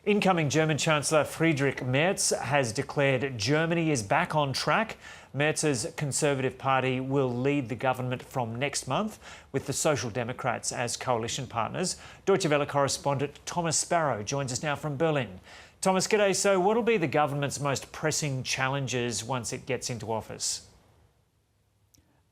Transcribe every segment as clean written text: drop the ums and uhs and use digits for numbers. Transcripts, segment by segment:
Incoming German Chancellor Friedrich Merz has declared Germany is back on track. Merz's Conservative Party will lead the government from next month, with the Social Democrats as coalition partners. Deutsche Welle correspondent Thomas Sparrow joins us now from Berlin. Thomas, g'day. So what will be the government's most pressing challenges once it gets into office?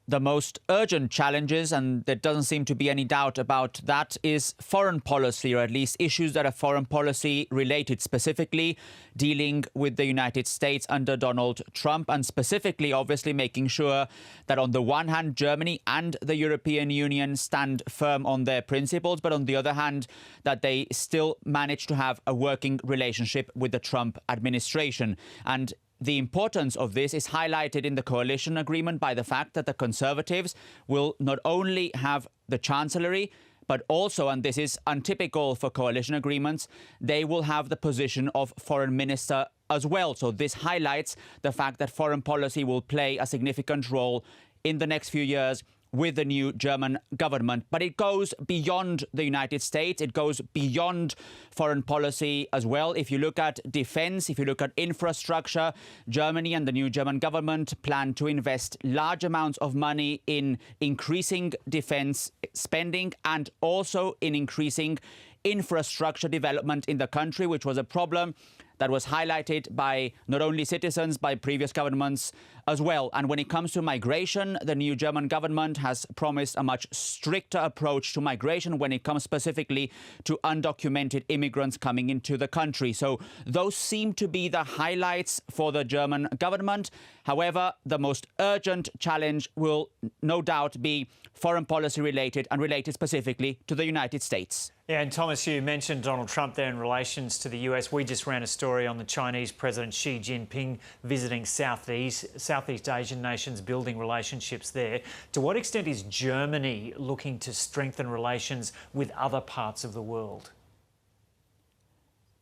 The most urgent challenges, and there doesn't seem to be any doubt about that, is foreign policy, or at least issues that are foreign policy related, specifically dealing with the United States under Donald Trump, and specifically, obviously, making sure that on the one hand, Germany and the European Union stand firm on their principles, but on the other hand, that they still manage to have a working relationship with the Trump administration. And the importance of this is highlighted in the coalition agreement by the fact that the Conservatives will not only have the chancellery, but also, and this is untypical for coalition agreements, they will have the position of foreign minister as well. So this highlights the fact that foreign policy will play a significant role in the next few years with the new German government. But it goes beyond the United States. It goes beyond foreign policy as well. If you look at defense, if you look at infrastructure, Germany and the new German government plan to invest large amounts of money in increasing defense spending and also in increasing infrastructure development in the country, which was a problem that was highlighted by not only citizens, by previous governments as well. And when it comes to migration, the new German government has promised a much stricter approach to migration when it comes specifically to undocumented immigrants coming into the country. So those seem to be the highlights for the German government. However, the most urgent challenge will no doubt be foreign policy related and related specifically to the United States. Yeah, and Thomas, you mentioned Donald Trump there in relations to the US. We just ran a story on the Chinese President Xi Jinping visiting Southeast Asian nations, building relationships there. To what extent is Germany looking to strengthen relations with other parts of the world?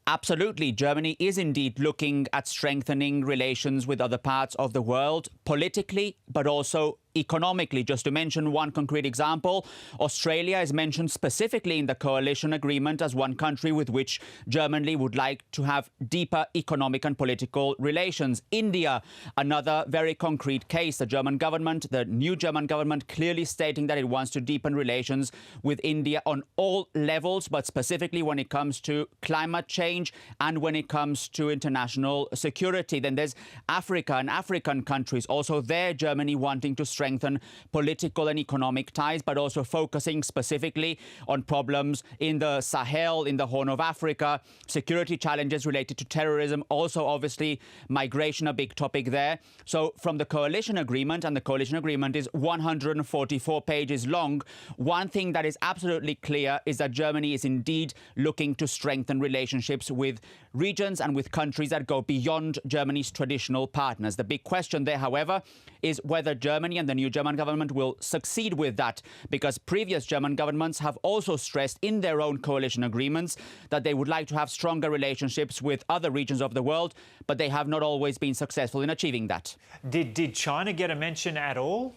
Absolutely. Germany is indeed looking at strengthening relations with other parts of the world, politically, but also economically. Just to mention one concrete example, Australia is mentioned specifically in the coalition agreement as one country with which Germany would like to have deeper economic and political relations. India, another very concrete case. The German government, the new German government, clearly stating that it wants to deepen relations with India on all levels, but specifically when it comes to climate change and when it comes to international security. Then there's Africa and African countries. Also there, Germany wanting to strengthen political and economic ties, but also focusing specifically on problems in the Sahel, in the Horn of Africa, security challenges related to terrorism, also obviously migration, a big topic there. So from the coalition agreement, and the coalition agreement is 144 pages long, one thing that is absolutely clear is that Germany is indeed looking to strengthen relationships with regions and with countries that go beyond Germany's traditional partners. The big question there, however, is whether Germany and the new German government will succeed with that, because previous German governments have also stressed in their own coalition agreements that they would like to have stronger relationships with other regions of the world, but they have not always been successful in achieving that. Did China get a mention at all?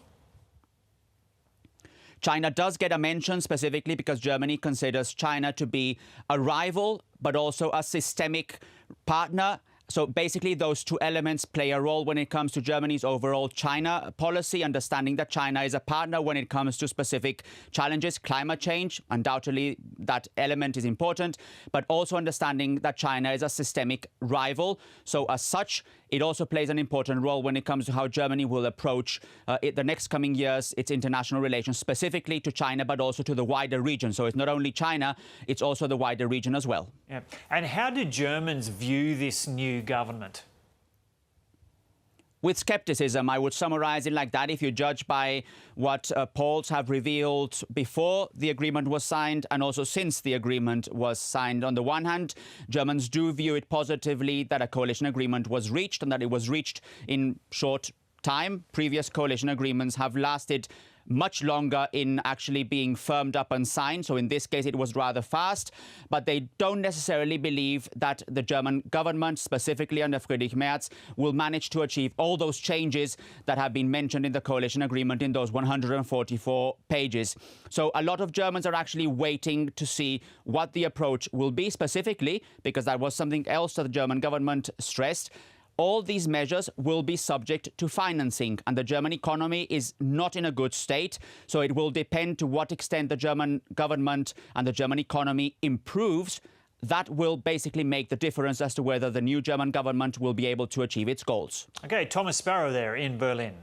China does get a mention specifically because Germany considers China to be a rival, but also a systemic partner. So basically, those two elements play a role when it comes to Germany's overall China policy, understanding that China is a partner when it comes to specific challenges, climate change. Undoubtedly, that element is important, but also understanding that China is a systemic rival. So as such, it also plays an important role when it comes to how Germany will approach the next coming years, its international relations, specifically to China, but also to the wider region. So it's not only China, it's also the wider region as well. Yeah. And how do Germans view this new government? With skepticism, I would summarize it like that. If you judge by what polls have revealed before the agreement was signed and also since the agreement was signed, on the one hand, Germans do view it positively that a coalition agreement was reached and that it was reached in short time. Previous coalition agreements have lasted much longer in actually being firmed up and signed. So in this case, it was rather fast. But they don't necessarily believe that the German government, specifically under Friedrich Merz, will manage to achieve all those changes that have been mentioned in the coalition agreement in those 144 pages. So a lot of Germans are actually waiting to see what the approach will be specifically, because that was something else that the German government stressed. All these measures will be subject to financing, and the German economy is not in a good state. So it will depend to what extent the German government and the German economy improves. That will basically make the difference as to whether the new German government will be able to achieve its goals. OK, Thomas Sparrow there in Berlin.